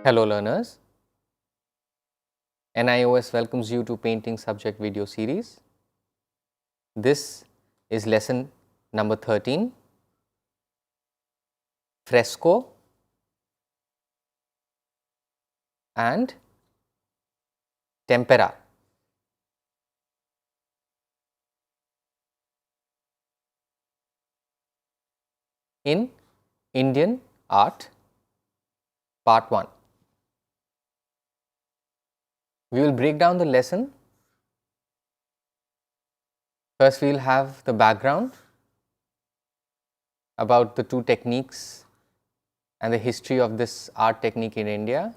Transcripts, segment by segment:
Hello learners, NIOS welcomes you to painting subject video series. This is lesson number 13, Fresco and tempera. In Indian art, part 1. We will break down the lesson. First we will have the background about the two techniques and the history of this art technique in India.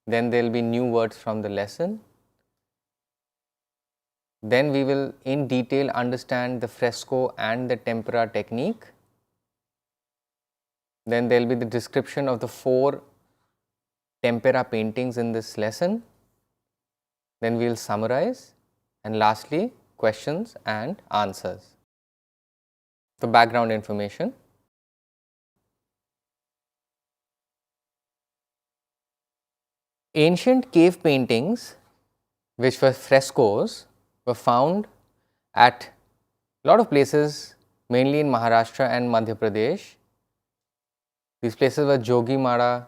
Then there will be new words from the lesson. Then we will in detail understand the fresco and the tempera technique. Then there will be the description of the 4 tempera paintings in this lesson. Then we will summarize, and lastly questions and answers. The background information. Ancient cave paintings, which were frescoes, were found at a lot of places, mainly in Maharashtra and Madhya Pradesh. These places were Jogimara,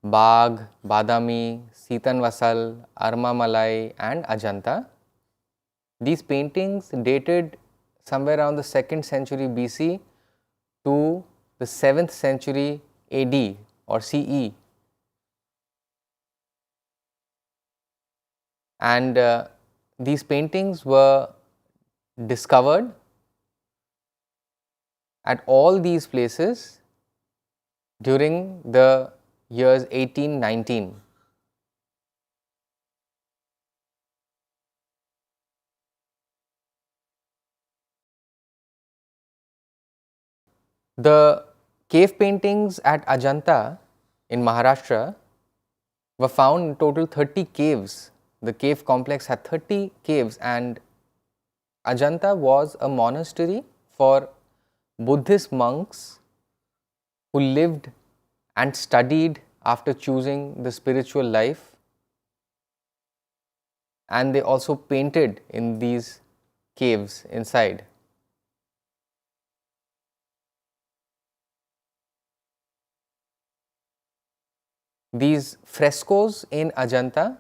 Bagh, Badami, Sitanvasal, Armamalai and Ajanta. These paintings dated somewhere around the 2nd century BC to the 7th century AD or CE. And these paintings were discovered at all these places during the years 1819. The cave paintings at Ajanta in Maharashtra were found in total 30 caves. The cave complex had 30 caves, and Ajanta was a monastery for Buddhist monks who lived and studied after choosing the spiritual life, and they also painted in these caves inside. These frescoes in Ajanta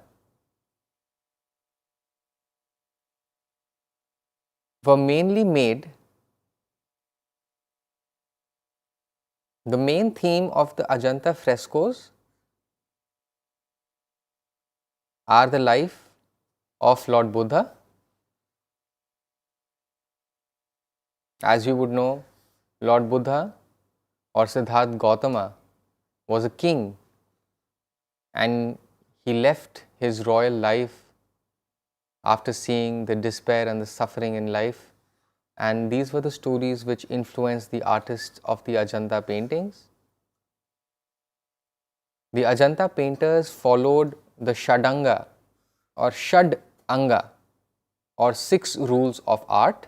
were mainly made, the main theme of the Ajanta frescoes are the life of Lord Buddha. As you would know, Lord Buddha or Siddhartha Gautama was a king, and he left his royal life after seeing the despair and the suffering in life, and these were the stories which influenced the artists of the Ajanta paintings. The Ajanta painters followed the Shadanga or Shad Anga or 6 rules of art.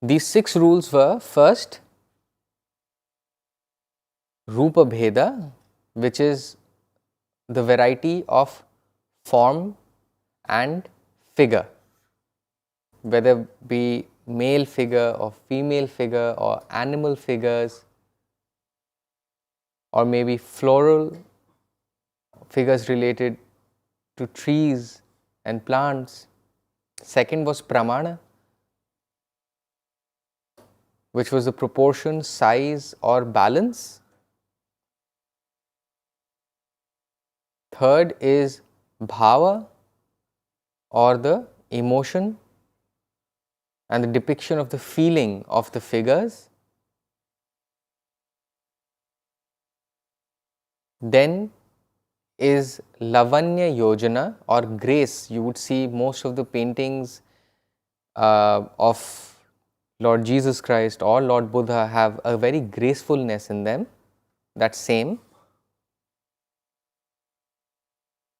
These 6 rules were: first, Rupa Bheda, which is the variety of form and figure, whether be male figure or female figure or animal figures or maybe floral figures related to trees and plants. Second was Pramana, which was the proportion, size or balance. Third is Bhava, or the emotion and the depiction of the feeling of the figures. Then is Lavanya Yojana or grace. You would see most of the paintings of Lord Jesus Christ or Lord Buddha have a very gracefulness in them. That's same.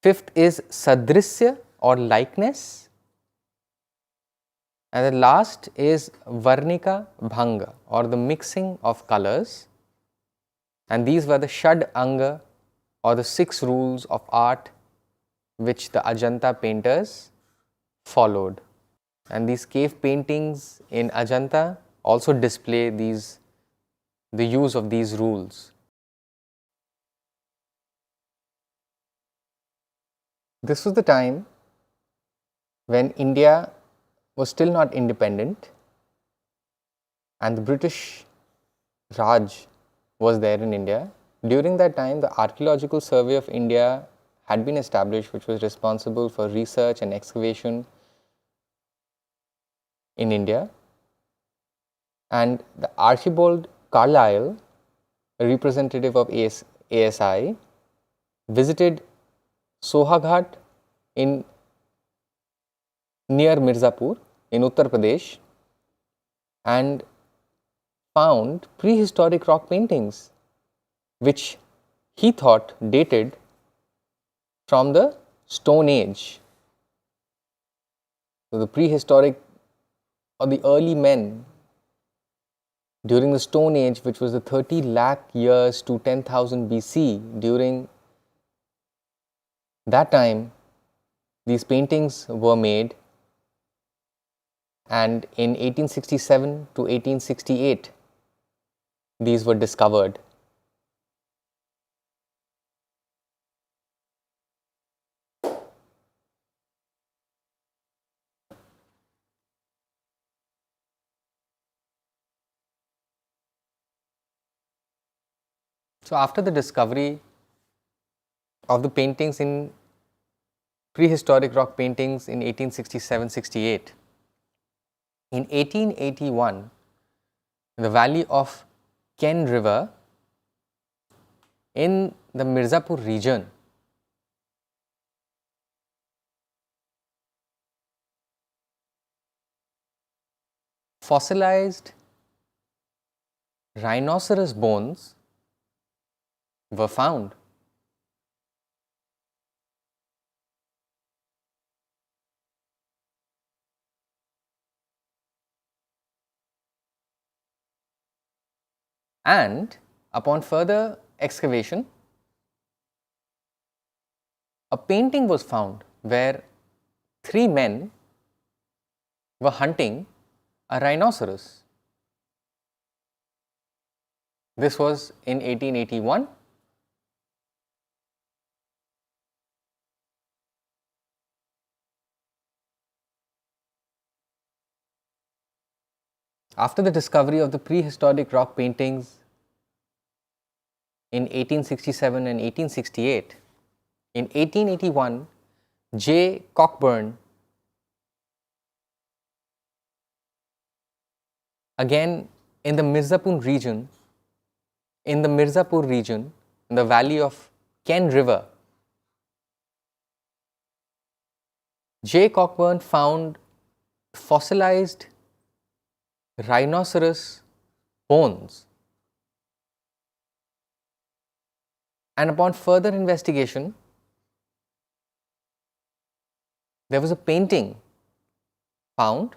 Fifth is Sadrisya or likeness. And the last is Varnika Bhanga or the mixing of colors. And these were the Shad Anga, or the 6 rules of art which the Ajanta painters followed. And these cave paintings in Ajanta also display the use of these rules. This was the time when India was still not independent and the British Raj was there in India. During that time, the Archaeological Survey of India had been established, which was responsible for research and excavation in India. And the Archibald Carlyle, a representative of ASI, visited Sohaghat in near Mirzapur in Uttar Pradesh and found prehistoric rock paintings which he thought dated from the Stone Age. So, the prehistoric or the early men during the Stone Age, which was the 30 lakh years to 10,000 BC, during that time these paintings were made, and in 1867 to 1868 these were discovered. So, after the discovery of the paintings in prehistoric rock paintings in 1867-68, in 1881, in the valley of Ken River in the Mirzapur region, fossilized rhinoceros bones were found. And upon further excavation, a painting was found where 3 men were hunting a rhinoceros. This was in 1881. After the discovery of the prehistoric rock paintings in 1867 and 1868, in 1881, J. Cockburn again in the Mirzapur region, in the valley of Ken River, J. Cockburn found fossilized rhinoceros bones, and upon further investigation there was a painting found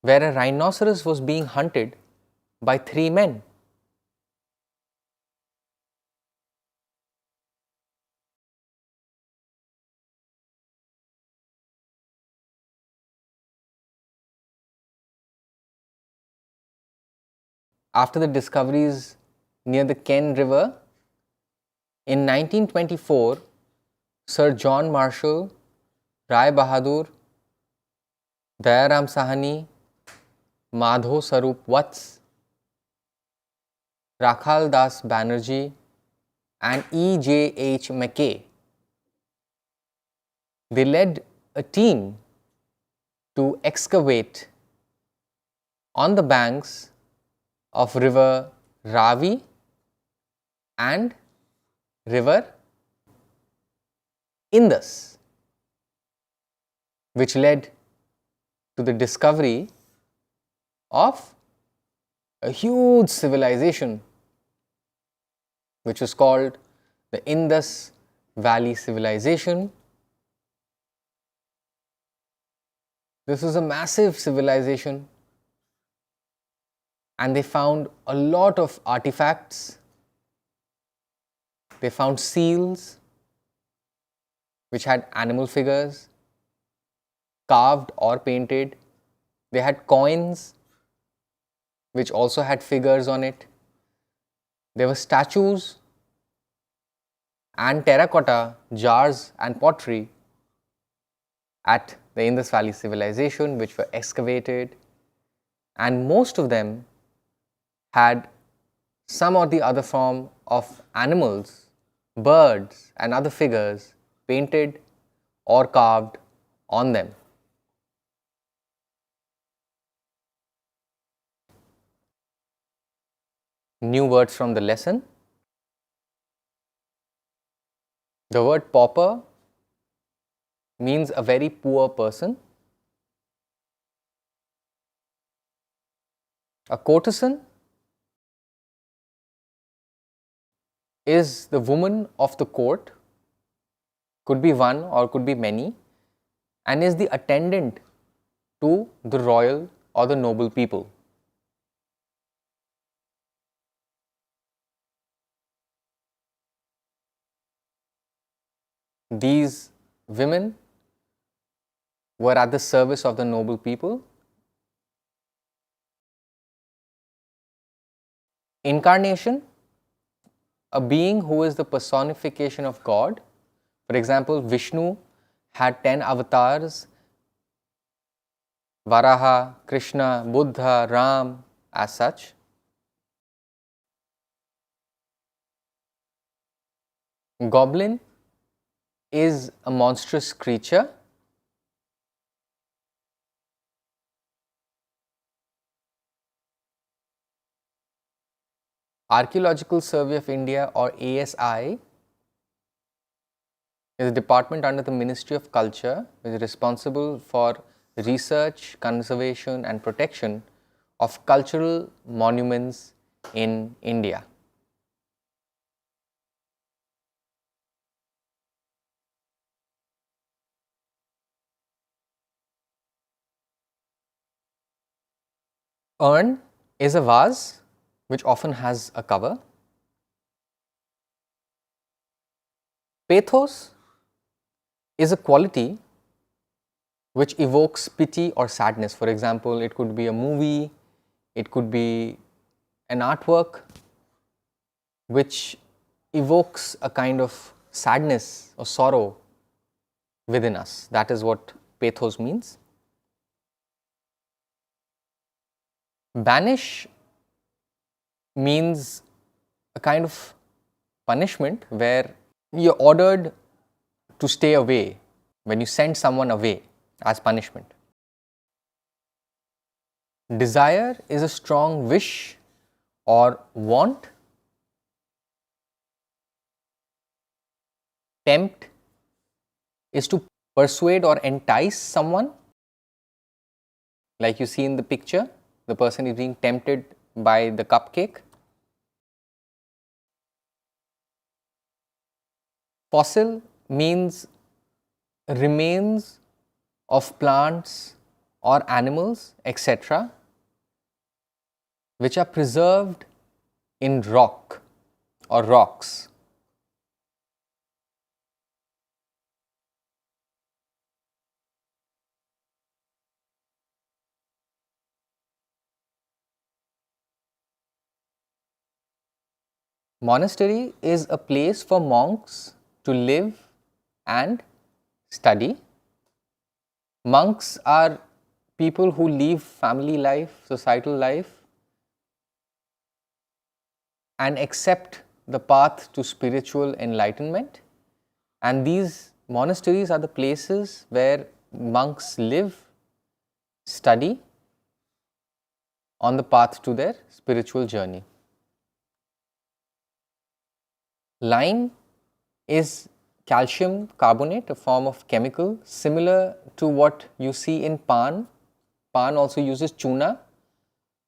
where a rhinoceros was being hunted by 3 men. After the discoveries near the Ken River, in 1924, Sir John Marshall, Rai Bahadur, Dayaram Sahani, Madho Sarup Vats, Rakhal Das Banerjee and E. J. H. McKay, they led a team to excavate on the banks of river Ravi and river Indus, which led to the discovery of a huge civilization which was called the Indus Valley Civilization. This was a massive civilization and they found a lot of artifacts. They found seals which had animal figures, carved or painted. They had coins which also had figures on it. There were statues and terracotta jars and pottery at the Indus Valley civilization which were excavated, and most of them had some or the other form of animals, birds and other figures painted or carved on them. New words from the lesson. The word pauper means a very poor person. A courtesan is the woman of the court, could be one or could be many, and is the attendant to the royal or the noble people. These women were at the service of the noble people. Incarnation, a being who is the personification of God. For example, Vishnu had 10 avatars: Varaha, Krishna, Buddha, Ram, as such. Goblin is a monstrous creature. Archaeological Survey of India, or ASI, is a department under the Ministry of Culture which is responsible for research, conservation and protection of cultural monuments in India. Urn is a vase which often has a cover. Pathos is a quality which evokes pity or sadness. For example, it could be a movie, it could be an artwork which evokes a kind of sadness or sorrow within us. That is what pathos means. Banish means a kind of punishment where you're ordered to stay away, when you send someone away as punishment. Desire is a strong wish or want. Tempt is to persuade or entice someone. Like you see in the picture, the person is being tempted by the cupcake. Fossil means remains of plants or animals, etc., which are preserved in rock or rocks. Monastery is a place for monks to live and study. Monks are people who leave family life, societal life, and accept the path to spiritual enlightenment. And these monasteries are the places where monks live, study on the path to their spiritual journey. Lime is calcium carbonate, a form of chemical similar to what you see in pan. Pan also uses chuna,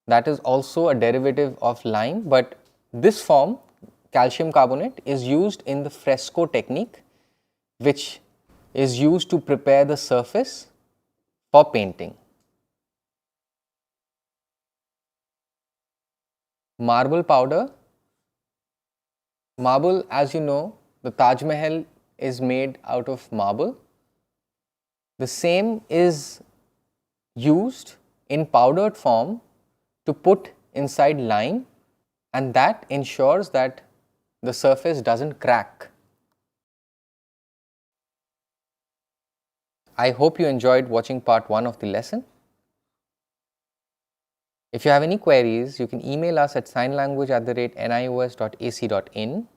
that is also a derivative of lime, but this form, calcium carbonate, is used in the fresco technique, which is used to prepare the surface for painting. Marble powder. Marble, as you know, the Taj Mahal is made out of marble. The same is used in powdered form to put inside lime, and that ensures that the surface doesn't crack. I hope you enjoyed watching part 1 of the lesson. If you have any queries, you can email us at signlanguage@nios.ac.in.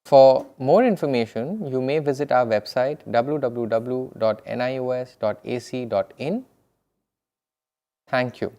For more information, you may visit our website www.nios.ac.in. Thank you.